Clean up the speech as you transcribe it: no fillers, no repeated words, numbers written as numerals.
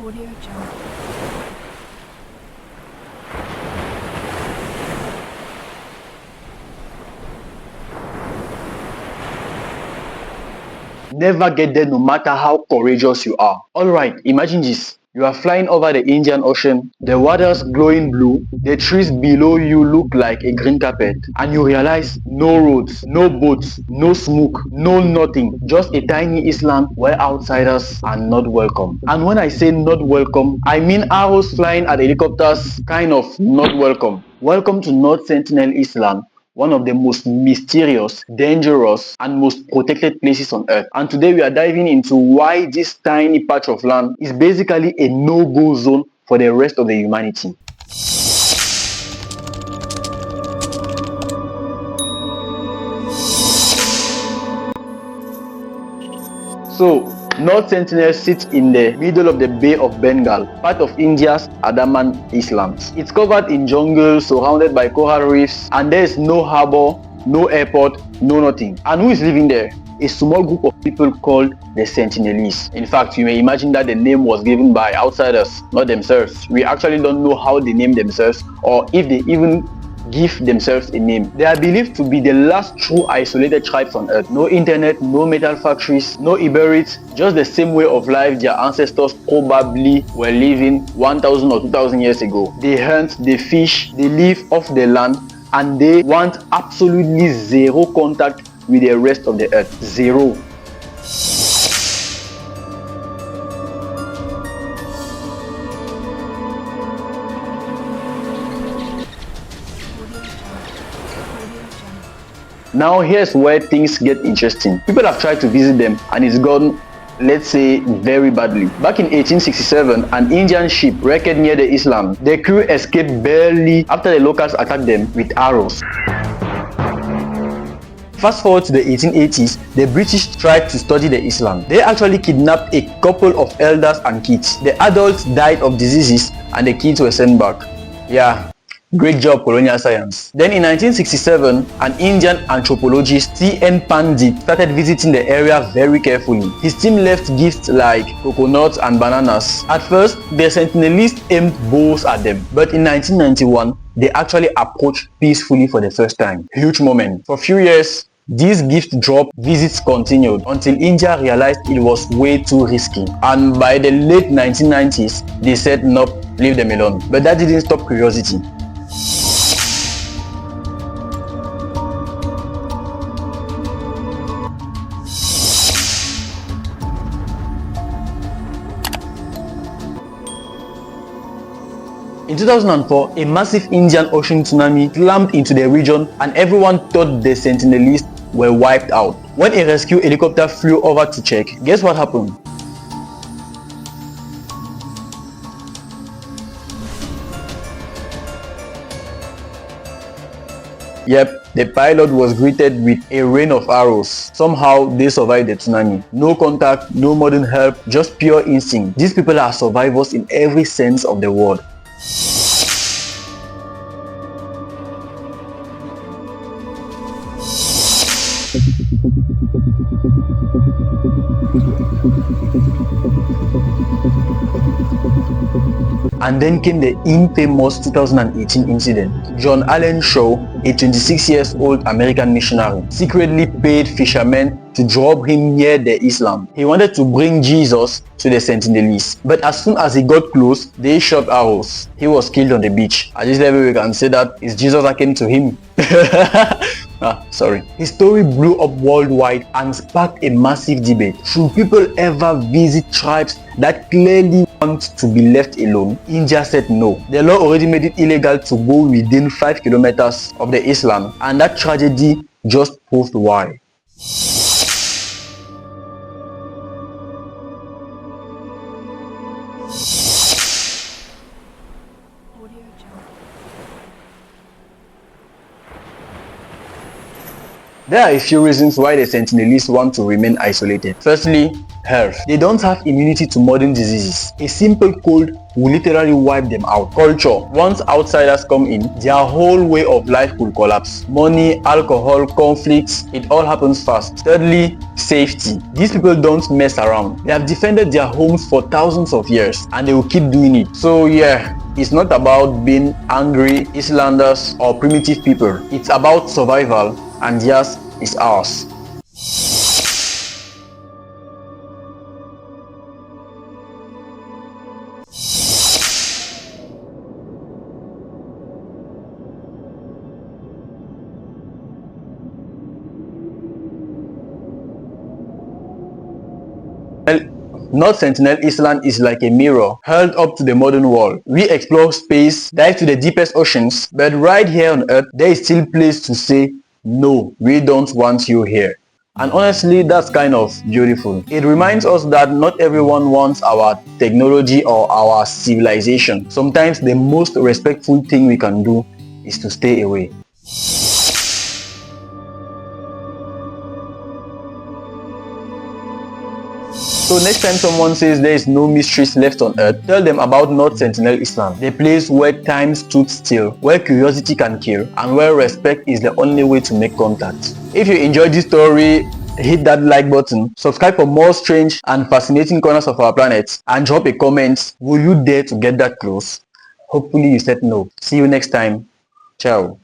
Audio Jungle. Never get there no matter how courageous you are. Alright, imagine this. You are flying over the Indian Ocean, the waters glowing blue, the trees below you look like a green carpet, and you realize no roads, no boats, no smoke, no nothing, just a tiny island where outsiders are not welcome. And when I say not welcome, I mean arrows flying at helicopters, kind of not welcome. Welcome to North Sentinel Island, one of the most mysterious, dangerous, and most protected places on Earth. And today we are diving into why this tiny patch of land is basically a no-go zone for the rest of the humanity. So, North Sentinel sits in the middle of the Bay of Bengal, part of India's Andaman Islands. It's covered in jungle, surrounded by coral reefs, and there is no harbor, no airport, no nothing. And who is living there? A small group of people called the Sentinelese. In fact, you may imagine that the name was given by outsiders, not themselves. We actually don't know how they named themselves or if they even give themselves a name. They are believed to be the last true isolated tribes on Earth. No internet, no metal factories, no Iberites, just the same way of life their ancestors probably were living 1000 or 2000 years ago. They hunt, they fish, they live off the land, and they want absolutely zero contact with the rest of the Earth. Zero. Now here's where things get interesting. People have tried to visit them and it's gone, let's say, very badly. Back in 1867, an Indian ship wrecked near the island. The crew escaped barely after the locals attacked them with arrows. Fast forward to the 1880s, the British tried to study the island. They actually kidnapped a couple of elders and kids. The adults died of diseases and the kids were sent back. Yeah. Great job, colonial science. Then in 1967, an Indian anthropologist, T.N. Pandit, started visiting the area very carefully. His team left gifts like coconuts and bananas. At first, the Sentinelese aimed bows at them, but in 1991, they actually approached peacefully for the first time. Huge moment. For a few years, these gift drop visits continued until India realized it was way too risky. And by the late 1990s, they said nope, leave them alone. But that didn't stop curiosity. In 2004, a massive Indian Ocean tsunami slammed into the region and everyone thought the Sentinelese were wiped out. When a rescue helicopter flew over to check, guess what happened? Yep, the pilot was greeted with a rain of arrows. Somehow, they survived the tsunami. No contact, no modern help, just pure instinct. These people are survivors in every sense of the word. And then came the infamous 2018 incident. John Allen Chau, a 26-year-old American missionary, secretly paid fishermen to drop him near the island. He wanted to bring Jesus to the Sentinelese, but as soon as he got close, they shot arrows. He was killed on the beach. At this level, we can say that it's Jesus that came to him. Sorry. His story blew up worldwide and sparked a massive debate. Should people ever visit tribes that clearly want to be left alone? India said no. The law already made it illegal to go within 5 kilometers of the island, and that tragedy just proved why. There are a few reasons why the Sentinelese want to remain isolated. Firstly, health. They don't have immunity to modern diseases. A simple cold will literally wipe them out. Culture. Once outsiders come in, their whole way of life will collapse. Money, alcohol, conflicts, it all happens fast. Thirdly, safety. These people don't mess around. They have defended their homes for thousands of years and they will keep doing it. So yeah, it's not about being angry, Islanders or primitive people. It's about survival, and theirs is ours. North Sentinel Island is like a mirror held up to the modern world. We explore space, dive to the deepest oceans, but right here on Earth, there is still place to say, no, we don't want you here. And honestly, that's kind of beautiful. It reminds us that not everyone wants our technology or our civilization. Sometimes the most respectful thing we can do is to stay away. So next time someone says there is no mysteries left on Earth, tell them about North Sentinel Island, the place where time stood still, where curiosity can kill, and where respect is the only way to make contact. If you enjoyed this story, hit that like button, subscribe for more strange and fascinating corners of our planet, and drop a comment. Will you dare to get that close? Hopefully you said no. See you next time. Ciao.